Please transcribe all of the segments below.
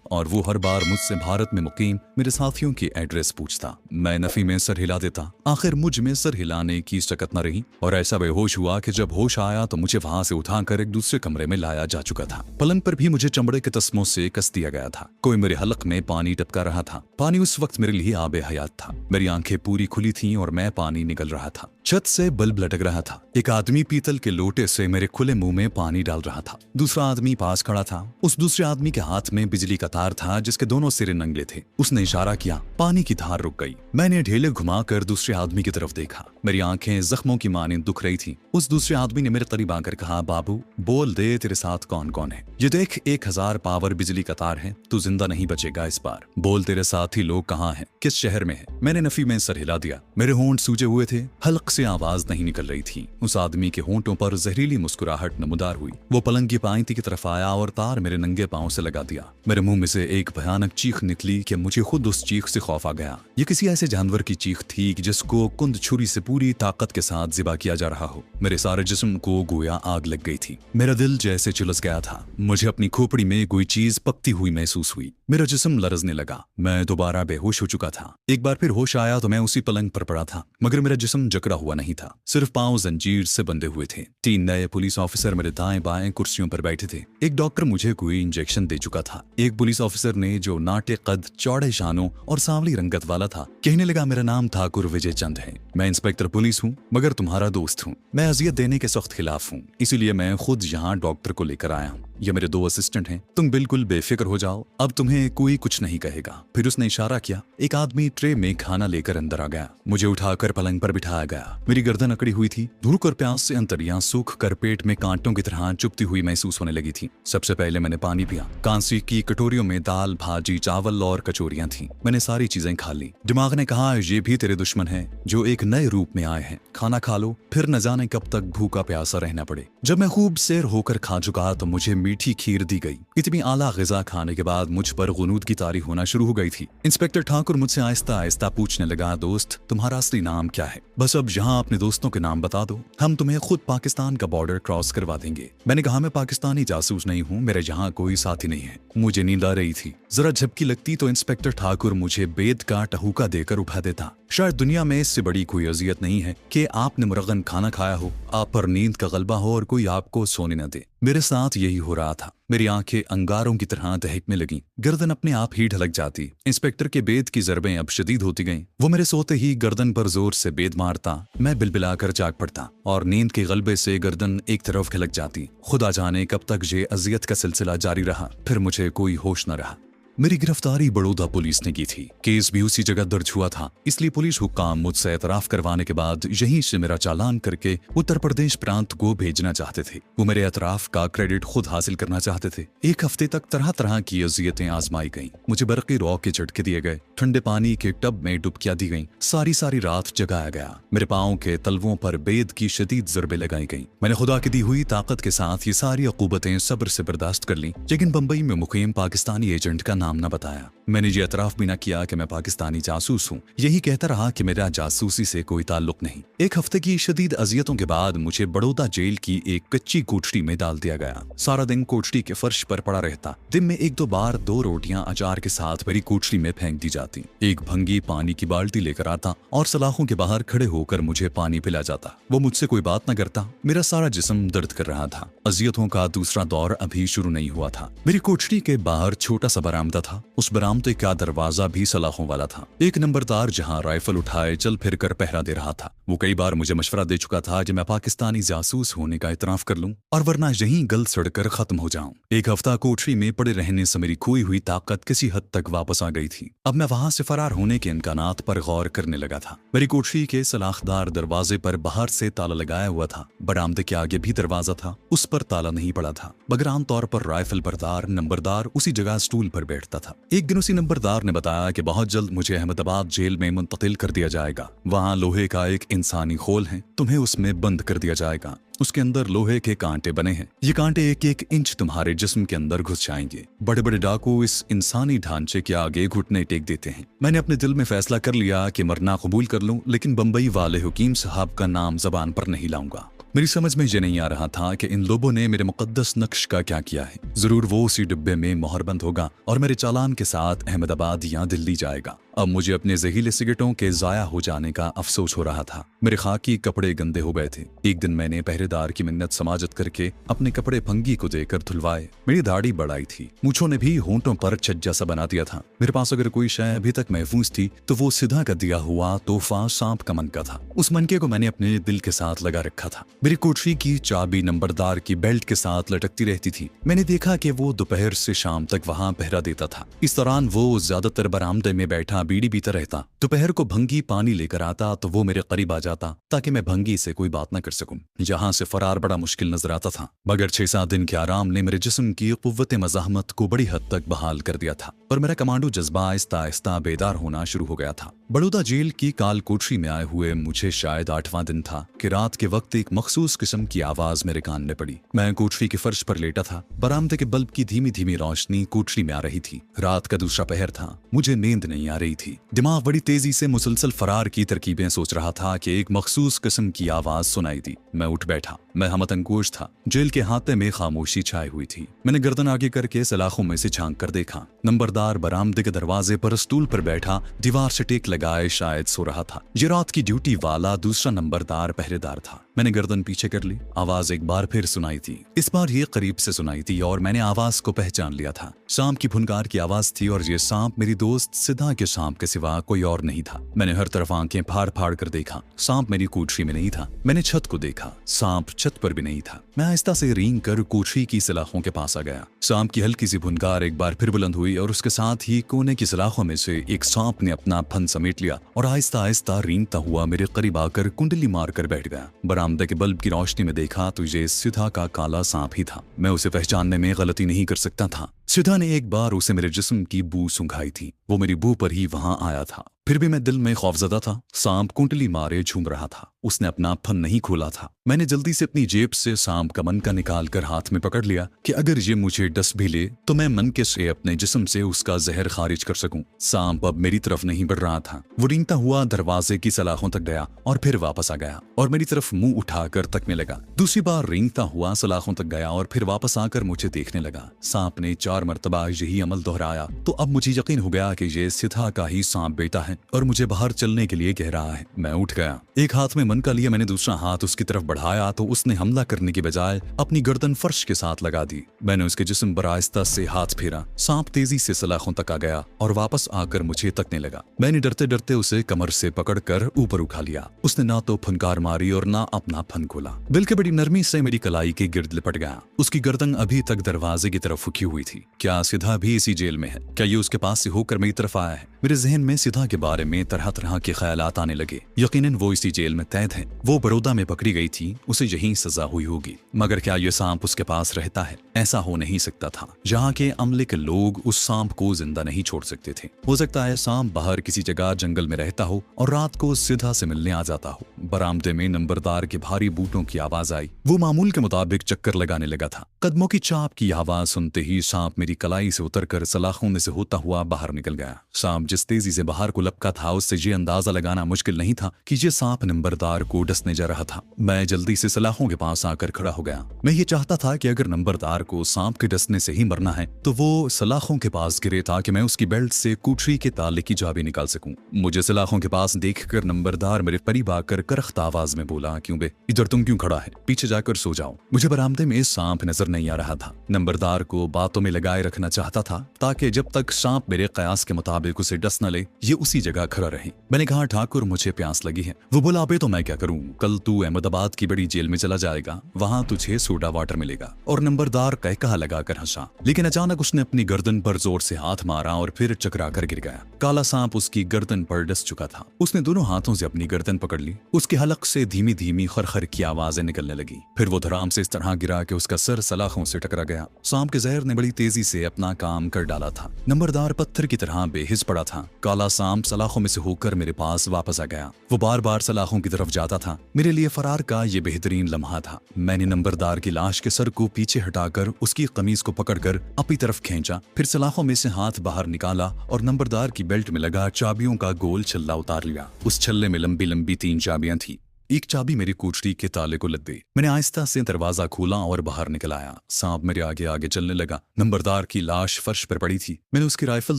और वो हर बार मुझसे भारत में मुकीम मेरे साथियों की एड्रेस पूछता। मैं नफी में सर हिला देता। आखिर मुझ में सर हिलाने की सकत न रही और ऐसा बेहोश हुआ कि जब होश आया तो मुझे वहां से उठाकर एक दूसरे कमरे में लाया जा चुका था। पलंग पर भी मुझे चमड़े के तस्मों से कस दिया गया था। कोई मेरे हलक में पानी टपका रहा था। पानी उस वक्त मेरे लिए आबे हयात था। मेरी आंखें पूरी खुली थीं और मैं पानी निकल रहा था। छत से बल्ब लटक रहा था। एक आदमी पीतल के लोटे से मेरे खुले मुंह में पानी डाल रहा था। दूसरा आदमी पास खड़ा था। उस दूसरे आदमी के हाथ में बिजली का तार था जिसके दोनों सिरे नंगे थे। उसने इशारा किया। पानी की धार रुक गई। मैंने ढेले घुमाकर दूसरे आदमी की तरफ देखा। मेरी आंखें जख्मों की मानिंद दुख रही थी। उस दूसरे आदमी ने मेरे करीब आकर कहा, बाबू बोल दे तेरे साथ कौन कौन है। ये देख 1000 पावर बिजली का तार है। तू जिंदा नहीं बचेगा इस बार। बोल तेरे साथी लोग कहाँ हैं, किस शहर में है। मैंने नफी में सर हिला दिया। मेरे होंठ सूजे हुए थे। हल्क से आवाज नहीं निकल रही थी। उस आदमी के होंठों पर जहरीली मुस्कुराहट नमूदार हुई। वो पलंग की पायंती की तरफ आया और तार मेरे नंगे पांव से लगा दिया। मेरे मुंह में से एक भयानक चीख निकली कि मुझे खुद उस चीख से खौफ आ गया। ये किसी ऐसे जानवर की चीख थी जिसको कुंद छुरी से पूरी ताकत के साथ ज़िबा किया जा रहा हो। मेरे सारे जिस्म को गोया आग लग गई थी। मेरा दिल जैसे झुलस गया था। मुझे अपनी खोपड़ी में कोई चीज पकती हुई महसूस हुई। मेरा जिस्म लरजने लगा। मैं दोबारा बेहोश हो चुका था। एक बार फिर होश आया तो मैं उसी पलंग पर पड़ा था, मगर मेरा जिस्म जकड़ा हुआ नहीं था। सिर्फ पांव जंजीर से बंधे हुए थे। 3 नए पुलिस ऑफिसर मेरे दाएं बाएं कुर्सियों पर बैठे थे। एक डॉक्टर मुझे कोई इंजेक्शन दे चुका था। एक पुलिस ऑफिसर ने, जो नाटे कद, चौड़े शानों और सांवली रंगत वाला था, कहने लगा, मेरा नाम ठाकुर विजय चंद है। मैं इंस्पेक्टर पुलिस हूँ, मगर तुम्हारा दोस्त हूँ। मैं अजियत देने के सख्त खिलाफ हूँ, इसीलिए मैं खुद यहाँ डॉक्टर को लेकर आया हूँ। ये मेरे 2 असिस्टेंट हैं। तुम बिल्कुल बेफिक्र हो जाओ, अब तुम्हें कोई कुछ नहीं कहेगा। फिर उसने इशारा किया। एक आदमी ट्रे में खाना लेकर अंदर आ गया। मुझे उठाकर पलंग पर बिठाया गया। मेरी गर्दन अकड़ी हुई थी। भूख और प्यास से अंतड़ियां सूख कर पेट में कांटों की तरह चुभती हुई महसूस होने लगी थी। सबसे पहले मैंने पानी पिया। कांसी की कटोरियों में दाल, भाजी, चावल और कचोरियां थीं। मैंने सारी चीजें खा ली। दिमाग ने कहा, ये भी तेरे दुश्मन है जो एक नए रूप में आए हैं। खाना खा लो, फिर न जाने कब तक भूखा प्यासा रहना पड़े। जब मैं खूब सैर होकर खा चुका तो मुझे मीठी खीर दी गई। इतनी आला ग़िज़ा खाने के बाद मुझ पर गुनूद की तारी होना शुरू हो गई थी। इंस्पेक्टर ठाकुर मुझसे आहिस्ता आहिस्ता पूछने लगा, दोस्त तुम्हारा असली नाम क्या है? बस अब यहाँ अपने दोस्तों के नाम बता दो, हम तुम्हें खुद पाकिस्तान का बॉर्डर क्रॉस करवा देंगे। मैंने कहा, मैं पाकिस्तानी जासूस नहीं हूँ, मेरे यहाँ कोई साथी नहीं है। मुझे नींद आ रही थी। जरा झपकी लगती तो इंस्पेक्टर ठाकुर मुझे बेद का टहूका देकर उठा देता। शायद दुनिया में इससे बड़ी कोई अजियत नहीं है कि आपने मुरगन खाना खाया हो, आप पर नींद का गलबा हो और कोई आपको सोने न दे। मेरे साथ यही हो रहा था। मेरी आंखें अंगारों की तरह दहकने लगीं। गर्दन अपने आप ही ढलक जाती। इंस्पेक्टर के बेद की ज़रबें अब शदीद होती गईं। वो मेरे सोते ही गर्दन पर जोर से बेद मारता। मैं बिलबिलाकर जाग पड़ता और नींद के गलबे से गर्दन एक तरफ खिलक जाती। खुदा जाने कब तक ये अजियत का सिलसिला जारी रहा। फिर मुझे कोई होश न रहा। मेरी गिरफ्तारी बड़ौदा पुलिस ने की थी। केस भी उसी जगह दर्ज हुआ था, इसलिए पुलिस हुक्काम मुझसे एतराफ करवाने के बाद यहीं से मेरा चालान करके उत्तर प्रदेश प्रांत को भेजना चाहते थे। वो मेरे एतराफ का क्रेडिट खुद हासिल करना चाहते थे। 1 हफ्ते तक तरह तरह की अजियतें आजमाई गईं। मुझे बरक़ी रॉ के झटके दिए गए। ठंडे पानी के टब में डुबकियां दी गईं। सारी रात जगाया गया। मेरे पाँव के तलवों पर बेद की शदीद ज़रबें लगाई गईं। मैंने खुदा की दी हुई ताकत के साथ ये सारी अक़ूबतें सब्र से बर्दाश्त कर लीं, लेकिन बम्बई में मुक़ीम पाकिस्तानी एजेंट का नाम न बताया। मैंने ये एतराफ भी न किया कि मैं पाकिस्तानी जासूस हूँ। यही कहता रहा कि मेरा जासूसी से कोई ताल्लुक नहीं। 1 हफ्ते की शदीद अजियतों के बाद मुझे बड़ौदा जेल की एक कच्ची कोठरी में डाल दिया गया। सारा दिन कोठरी के फर्श पर पड़ा रहता। दिन में 1-2 बार 2 रोटियां अचार के साथ मेरी कोठरी में फेंक दी जाती। एक भंगी पानी की बाल्टी लेकर आता और सलाखों के बाहर खड़े होकर मुझे पानी पिला जाता। वो मुझसे कोई बात न करता। मेरा सारा जिस्म दर्द कर रहा था। अजियतों का दूसरा दौर अभी शुरू नहीं हुआ था। मेरी कोठरी के बाहर छोटा सा बरामदा था। उस बरामदे का दरवाजा भी सलाखों वाला था। एक नंबरदार जहां राइफल उठाए चल फिर कर पहरा दे रहा था। वो कई बार मुझे मशवरा दे चुका था कि मैं पाकिस्तानी जासूस होने का इतराफ कर लूं और वरना यहीं गल सड़कर खत्म हो जाऊं। 1 हफ्ता कोठरी में पड़े रहने से मेरी खोई हुई ताकत किसी हद तक वापस आ गई थी। अब मैं वहां से फरार होने के इम्कानात पर गौर करने लगा था। मेरी कोठरी के सलाखदार दरवाजे पर बाहर से ताला लगाया हुआ था। बरामदे के आगे भी दरवाजा था, उस पर ताला नहीं पड़ा था, मगर आमतौर पर राइफल बरदार नंबरदार उसी जगह स्टूल पर बैठता था। एक दिन उसी नंबरदार ने बताया कि बहुत जल्द मुझे अहमदाबाद जेल में मुंतकिल कर दिया जाएगा। वहाँ लोहे का एक इंसानी खोल है, तुम्हें उसमें बंद कर दिया जाएगा। उसके अंदर लोहे के कांटे बने हैं। ये कांटे 1-1 इंच तुम्हारे जिस्म के अंदर घुस जाएंगे। बड़े बड़े डाकू इस इंसानी ढांचे के आगे घुटने टेक देते हैं। मैंने अपने दिल में फैसला कर लिया कि मरना कबूल कर लूं, लेकिन बम्बई वाले हुकीम साहब का नाम जबान पर नहीं लाऊंगा। मेरी समझ में ये नहीं आ रहा था कि इन लोगों ने मेरे मुकद्दस नक्श का क्या किया है। जरूर वो उसी डिब्बे में मोहरबंद होगा और मेरे चालान के साथ अहमदाबाद या दिल्ली जाएगा। अब मुझे अपने जहीले सिगरेटों के जाया हो जाने का अफसोस हो रहा था। मेरे खाकी कपड़े गंदे हो गए थे। एक दिन मैंने पहरेदार की मिन्नत समाजत करके अपने कपड़े भंगी को देकर धुलवाए। मेरी दाढ़ी बढ़ाई थी, मूंछों ने भी होंठों पर छज्जा सा बना दिया था। मेरे पास अगर कोई शय अभी तक महफूज थी तो वो सिधा का दिया हुआ तोहफा सांप का मनका था। उस मनके को मैंने अपने दिल के साथ लगा रखा था। मेरी कोठरी की चाबी नंबरदार की बेल्ट के साथ लटकती रहती थी। मैंने देखा कि वो दोपहर से शाम तक वहां पहरा देता था। इस दौरान वो ज्यादातर बरामदे में बैठा बीड़ी पीता रहता। दोपहर को भंगी पानी लेकर आता तो वो मेरे करीब आ जाता ताकि मैं भंगी से कोई बात न कर सकूं। जहां से फरार बड़ा मुश्किल नजर आता था, मगर 6-7 दिन के आराम ने मेरे जिस्म की कुव्वत मज़ाहमत को बड़ी हद तक बहाल कर दिया था और मेरा कमांडो जज्बा आहिस्ता आहिस्ता बेदार होना शुरू हो गया था। बड़ौदा जेल की काल कोठरी में आए हुए मुझे शायद 8वां दिन था कि रात के वक्त एक मखसूस किस्म की आवाज मेरे कान में पड़ी। मैं कोठरी के फर्श पर लेटा था। बरामदे के बल्ब की धीमी धीमी रोशनी कोठरी में आ रही थी। रात का दूसरा पहर था। मुझे नींद नहीं आ रही थी। दिमाग बड़ी तेजी से मुसलसल फरार की तरकीबें सोच रहा था कि एक मखसूस किस्म की आवाज सुनाई दी। मैं उठ बैठा। मैं हमतनकोश था। जेल के हाथे में खामोशी छाई हुई थी। मैंने गर्दन आगे करके सलाखों में से झांक कर देखा। नंबरदार बरामदे के दरवाजे पर स्टूल पर बैठा दीवार से टेक लगाए शायद सो रहा था। ये रात की ड्यूटी वाला दूसरा नंबरदार पहरेदार था। मैंने गर्दन पीछे कर ली। आवाज एक बार फिर सुनाई थी। इस बार ये करीब से सुनाई थी और मैंने आवाज को पहचान लिया था। सांप की फुनकार की आवाज थी और ये सांप मेरी दोस्त सिद्धा के सांप के सिवा कोई और नहीं था। मैंने हर तरफ आंखें फाड़ फाड़ कर देखा। सांप मेरी कोठरी में नहीं था। मैंने छत को देखा। सांप छत पर भी नहीं था। मैं आहिस्ता से रेंग कर कोठरी की सलाखों के पास आ गया। सांप की हल्की सी फुनकार एक बार फिर बुलंद हुई और उसके साथ ही कोने की सलाखों में से एक सांप ने अपना फन समेट लिया और आहिस्ता आहिस्ता रेंगता हुआ मेरे करीब आकर कुंडली मार कर बैठ गया। बरामदे के बल्ब की रोशनी में देखा तो ये सिद्धा का काला सांप ही था। मैं उसे पहचानने में गलती नहीं कर सकता था। सिद्धा ने एक बार उसे मेरे जिस्म की बू सूंघाई थी। वो मेरी बू पर ही वहां आया था। फिर भी मैं दिल में खौफजदा था। सांप कुंडली मारे झूम रहा था। उसने अपना फन नहीं खोला था। मैंने जल्दी से अपनी जेब से सांप का मनका निकाल कर हाथ में पकड़ लिया कि अगर ये मुझे डस भी ले तो मैं मनके से अपने जिस्म से उसका जहर खारिज कर सकूं। सांप अब मेरी तरफ नहीं बढ़ रहा था। वो रेंगता हुआ दरवाजे की सलाखों तक गया और फिर वापस आ गया और मेरी तरफ मुंह उठाकर तकने लगा। दूसरी बार रेंगता हुआ सलाखों तक गया और फिर वापस आकर मुझे देखने लगा। सांप ने 4 मरतबा यही अमल दोहराया तो अब मुझे यकीन हो गया कि ये सिद्धा का ही सांप बेटा है और मुझे बाहर चलने के लिए कह रहा है। मैं उठ गया। एक हाथ में मनका लिया। मैंने दूसरा हाथ उसकी तरफ बढ़ाया तो उसने हमला करने की बजाय अपनी गर्दन फर्श के साथ लगा दी। मैंने उसके जिस्म पर आहिस्ता से हाथ फेरा। सांप तेजी से सलाखों तक आ गया और वापस आकर मुझे तकने लगा। मैंने डरते डरते उसे कमर से पकड़कर ऊपर उठा लिया। उसने ना तो फनकार मारी और ना अपना फन खोला, बल्कि बड़ी नरमी से मेरी कलाई के गिर्द लिपट गया। उसकी गर्दन अभी तक दरवाजे की तरफ झुकी हुई थी। क्या सिद्धा भी इसी जेल में है? क्या ये उसके पास से होकर मेरी तरफ आया है? मेरे जहन में सिद्धा के बारे में तरह तरह के ख्यालात आने लगे। यकीनन वो इसी जेल में कैद है। वो बड़ौदा में पकड़ी गई थी, उसे यहीं सजा हुई होगी। मगर क्या ये सांप उसके पास रहता है? ऐसा हो नहीं सकता था। जहाँ के अमले के लोग उस सांप को जिंदा नहीं छोड़ सकते थे। हो सकता है सांप बाहर किसी जगह जंगल में रहता हो और रात को सिद्धा से मिलने आ जाता हो। बरामदे में नंबरदार के भारी बूटों की आवाज आई। वो मामूल के मुताबिक चक्कर लगाने लगा था। कदमों की चाप की आवाज सुनते ही सांप मेरी कलाई से उतरकर सलाखों में से होता हुआ बाहर निकल गया। सांप जिस तेजी से बाहर को लपका था उससे ये अंदाजा लगाना मुश्किल नहीं था कि ये सांप नंबरदार को डसने जा रहा था। मैं जल्दी से सलाखों के पास आकर खड़ा हो गया। मैं ये चाहता था कि अगर नंबरदार को सांप के डसने से ही मरना है तो वो सलाखों के पास गिरे ताकि मैं उसकी बेल्ट से कोठरी के ताले की चाबी निकाल सकूं। मुझे सलाखों के पास देखकर नंबरदार मेरे करीब आकर करख्त आवाज में बोला, क्यों बे, इधर तुम क्यों खड़ा है? पीछे जाकर सो जाओ। मुझे बरामदे में सांप नजर नहीं आ रहा था। नंबरदार को बातों में लगाए रखना चाहता था ताकि जब तक सांप मेरे कयास के मुताबिक उसे डस न ले ये उसी जगह खड़ा रहे। मैंने कहा, ठाकुर मुझे प्यास लगी है। वो बोला, अबे तो मैं क्या करूं, कल तू अहमदाबाद की बड़ी जेल में चला जाएगा, वहां तुझे सोडा वाटर मिलेगा। और नंबरदार कहा लगाकर हंसा, लेकिन अचानक उसने अपनी गर्दन पर जोर से हाथ मारा और फिर चकरा कर गिर गया। काला सांप उसकी गर्दन पर डस चुका था। उसने दोनों हाथों से अपनी गर्दन पकड़ ली। उसके हलक से धीमी धीमी खरखर की आवाजें निकलने लगी। फिर वो धराम से इस तरह गिरा कि उसका सर सलाखों से टकरा गया। सांप के जहर ने बड़ी तेजी से अपना काम कर डाला था। नंबरदार पत्थर की तरह बेहिस पड़ा था। काला सांप सलाखों में से होकर मेरे पास वापस आ गया। वो बार बार सलाखों की तरफ जाता था। मेरे लिए फरार का ये बेहतरीन लम्हा था। मैंने नंबरदार की लाश के सर को पीछे हटाकर उसकी कमीज को पकड़कर अपनी तरफ खींचा। फिर सलाखों में से हाथ बाहर निकाला और नंबरदार की बेल्ट में लगा चाबियों का गोल छल्ला उतार लिया। उस छल्ले में लंबी लंबी 3 चाबियां थी। एक चाबी मेरी कोठरी के ताले को लग गई। मैंने आहिस्ता से दरवाजा खोला और बाहर निकल आया। सांप मेरे आगे आगे चलने लगा। नंबरदार की लाश फर्श पर पड़ी थी। मैंने उसकी राइफल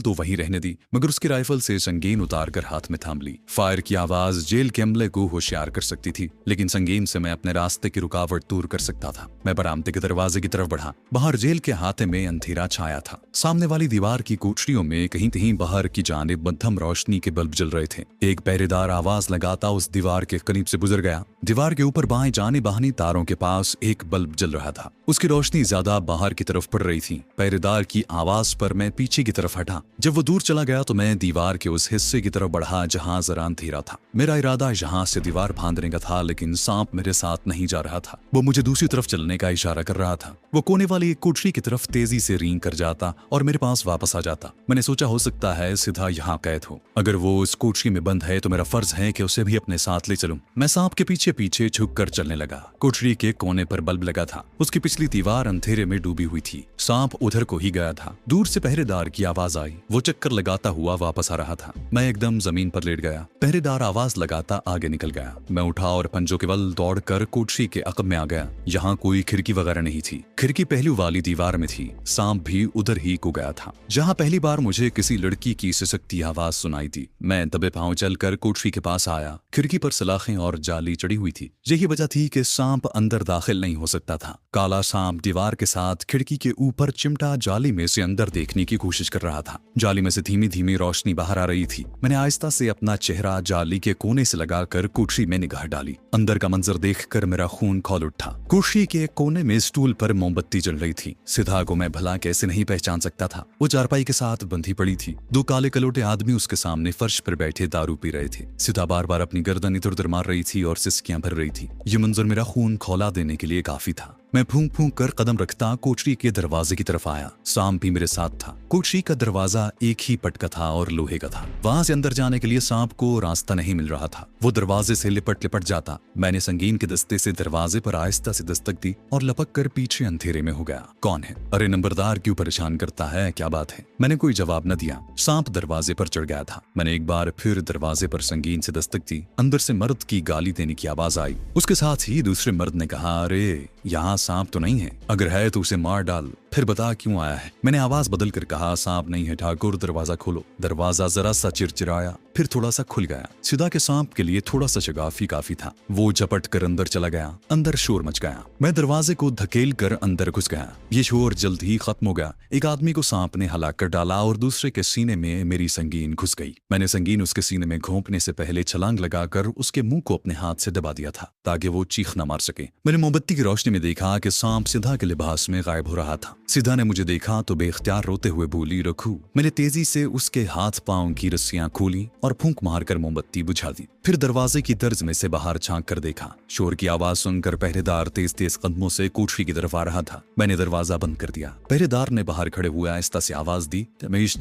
तो वहीं रहने दी, मगर उसकी राइफल से संगीन उतार कर हाथ में थाम ली। फायर की आवाज जेल के अमले को होशियार कर सकती थी, लेकिन संगीन से मैं अपने रास्ते की रुकावट दूर कर सकता था। मैं बरामदे के दरवाजे की तरफ बढ़ा। बाहर जेल के हाथे में अंधेरा छाया था। सामने वाली दीवार की कोठरियों में कहीं कहीं बाहर की जानिब मध्यम रोशनी के बल्ब जल रहे थे। एक पहरेदार आवाज लगाता उस दीवार के करीब से गुजर गया। दीवार के ऊपर बाएं जाने बहानी तारों के पास एक बल्ब जल रहा था। उसकी रोशनी ज्यादा बाहर की तरफ पड़ रही थी। पहरेदार की आवाज पर मैं पीछे की तरफ हटा। जब वो दूर चला गया तो मैं दीवार के उस हिस्से की तरफ बढ़ा जहां जरा अंधेरा था। मेरा इरादा यहाँ से दीवार फांदने का था, लेकिन सांप मेरे साथ नहीं जा रहा था। वो मुझे दूसरी तरफ चलने का इशारा कर रहा था। वो कोने वाली एक कोठरी की तरफ तेजी से रींग कर जाता और मेरे पास वापस आ जाता। मैंने सोचा हो सकता है सीधा यहाँ कैद हो। अगर वो उस कोठरी में बंद है तो मेरा फर्ज है कि उसे भी अपने साथ ले चलूं। मैं सांप के पीछे पीछे झुक कर चलने लगा। कोठरी के कोने पर बल्ब लगा था। उसकी पिछली दीवार अंधेरे में डूबी हुई थी। सांप उधर को ही गया था। दूर से पहरेदार की आवाज आई। वो चक्कर लगाता हुआ वापस आ रहा था। मैं एकदम जमीन पर लेट गया। पहरेदार आवाज लगाता आगे निकल गया। मैं उठा और पंजों के बल दौड़कर कोठरी के अकब में आ गया। यहाँ कोई खिड़की वगैरह नहीं थी। खिड़की पहलू वाली दीवार में थी। सांप भी उधर ही को गया था जहाँ पहली बार मुझे किसी लड़की की सशक्ति आवाज सुनाई थी। मैं दबे पांव चलकर कोठरी के पास आया। खिड़की पर सलाखें और जाली चढ़ी हुई थी। यही वजह थी कि सांप अंदर दाखिल नहीं हो सकता था। काला सांप दीवार के साथ खिड़की के ऊपर चिमटा जाली में से अंदर देखने की कोशिश कर रहा था। जाली में से धीमी धीमी रोशनी बाहर आ रही थी। मैंने आहिस्ता से अपना चेहरा जाली के कोने से लगाकर कोठरी में निगाह डाली। अंदर का मंजर देखकर मेरा खून खौल उठा। कोठरी के कोने में स्टूल पर मोमबत्ती जल रही थी। सिद्धा को मैं भला कैसे नहीं पहचान सकता था। वो चारपाई के साथ बंधी पड़ी थी। दो काले कलोटे आदमी उसके सामने फर्श पर बैठे दारू पी रहे थे। सिद्धा बार बार अपनी गर्दन इधर उधर मार रही थी और सिसकियां भर रही थी। ये मंजर मेरा खून खौला देने के लिए काफी था। मैं फूंक फूंक कर कदम रखता कोठरी के दरवाजे की तरफ आया। सांप भी मेरे साथ था। कोठरी का दरवाजा एक ही पटका था और लोहे का था। वहां से अंदर जाने के लिए सांप को रास्ता नहीं मिल रहा था। वो दरवाजे से लिपट लिपट जाता। मैंने संगीन के दस्ते से दरवाजे पर आहिस्ता से दस्तक दी और लपक कर पीछे अंधेरे में हो गया। कौन है? अरे नंबरदार क्यों परेशान करता है, क्या बात है? मैंने कोई जवाब न दिया। सांप दरवाजे पर चढ़ गया था। मैंने एक बार फिर दरवाजे पर संगीन से दस्तक दी। अंदर से मर्द की गाली देने की आवाज आई। उसके साथ ही दूसरे मर्द ने कहा, अरे यहाँ सांप तो नहीं है, अगर है तो उसे मार डाल, फिर बता क्यों आया है। मैंने आवाज बदल कर कहा, सांप नहीं है ठाकुर, दरवाजा खोलो। दरवाजा जरा सा चिरचिराया, फिर थोड़ा सा खुल गया। सीधा के सांप के लिए थोड़ा सा शगाफी काफी था। वो झपट कर अंदर चला गया। अंदर शोर मच गया। मैं दरवाजे को धकेल कर अंदर घुस गया। ये शोर जल्द ही खत्म हो गया। एक आदमी को सांप ने हला कर डाला और दूसरे के सीने में मेरी संगीन घुस गई। मैंने संगीन उसके सीने में घोंपने से पहले छलांग लगाकर उसके मुंह को अपने हाथ से दबा दिया था ताकि वो चीख न मार सके। मैंने मोमबत्ती की रोशनी में देखा कि सांप सीधा के लिबास में गायब हो रहा था। सीधा ने मुझे देखा तो बेख्तियार रोते हुए बोली, रखू। मैंने तेजी से उसके हाथ पांव की रस्सियां खोली और फूंक मारकर मोमबत्ती बुझा दी। फिर दरवाजे की दर्ज में से बाहर झांक कर देखा। शोर की आवाज सुनकर पहरेदार तेज तेज कदमों से कोठरी की तरफ आ रहा था। मैंने दरवाजा बंद कर दिया। पहरेदार ने बाहर खड़े हुए आहिस्ता से आवाज दी, रमेश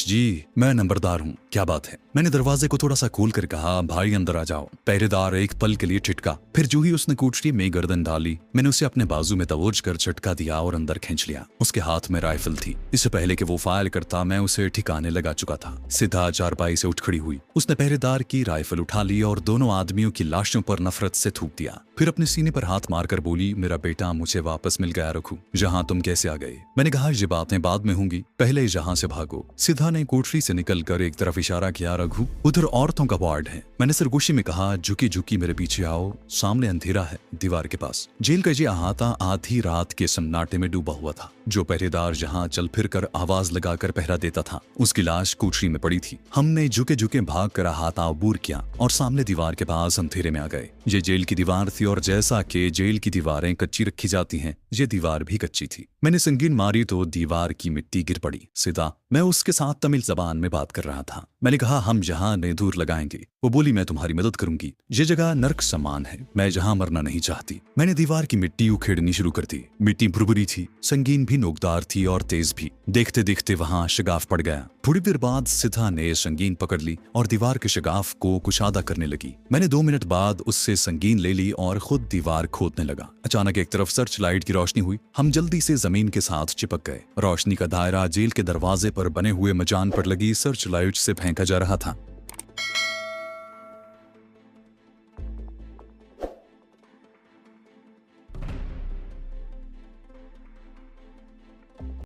जी, मैं नंबरदार हूँ, क्या बात है? मैंने दरवाजे को थोड़ा सा खोल कर कहा, भाई अंदर आ जाओ। पहरेदार एक पल के लिए ठिठका। फिर जो ही उसने कोठरी में गर्दन डाली, मैंने उसे अपने बाजू में दबोच कर झटका दिया और अंदर खींच लिया। उसके हाथ में राइफल थी। इससे पहले कि वो फायर करता मैं उसे ठिकाने लगा चुका था। सीधा चारपाई से उठ खड़ी हुई। उसने पहरेदार की राइफल उठा ली और दोनों आदमियों की लाशों पर नफरत से थूक दिया। फिर अपने सीने पर हाथ मारकर बोली, मेरा बेटा मुझे वापस मिल गया रखू। जहाँ तुम कैसे आ गए? मैंने कहा, ये बातें बाद में होंगी, पहले यहाँ से भागो। सीधा ने कोठरी से निकलकर एक तरफ इशारा किया, रघु उधर औरतों का वार्ड है। मैंने सरगोशी में कहा, झुकी झुकी मेरे पीछे आओ, सामने अंधेरा है दीवार के पास। जेल का ये अहाता आधी रात के सन्नाटे में डूबा हुआ था। जो पहरेदार जहाँ चल फिर कर आवाज लगाकर पहरा देता था, उसकी लाश कोठरी में पड़ी थी। हमने झुके झुके भाग कर अहाता अबूर किया और सामने दीवार के पास अंधेरे में आ गए। ये जेल की दीवार थी और जैसा कि जेल की दीवारें कच्ची रखी जाती हैं, ये दीवार भी कच्ची थी। मैंने संगीन मारी तो दीवार की मिट्टी गिर पड़ी। सीधा मैं उसके साथ तमिल जबान में बात कर रहा था। मैंने कहा, हम जहाँ नेदूर लगाएंगे। वो बोली, मैं तुम्हारी मदद करूंगी। ये जगह नर्क समान है, मैं जहाँ मरना नहीं चाहती। मैंने दीवार की मिट्टी उखेड़नी शुरू कर दी। मिट्टी भुरभुरी थी, संगीन भी नोकदार थी और तेज भी। देखते देखते वहां शगाफ पड़ गया। थोड़ी देर बाद सिथा ने संगीन पकड़ ली और दीवार के शगाफ को कुशादा करने लगी। मैंने 2 मिनट बाद उससे संगीन ले ली और खुद दीवार खोदने लगा। अचानक एक तरफ सर्च लाइट की रोशनी हुई। हम जल्दी से जमीन के साथ चिपक गए। रोशनी का दायरा जेल के दरवाजे पर बने हुए मचान पर लगी सर्च लाइट से फेंका जा रहा था।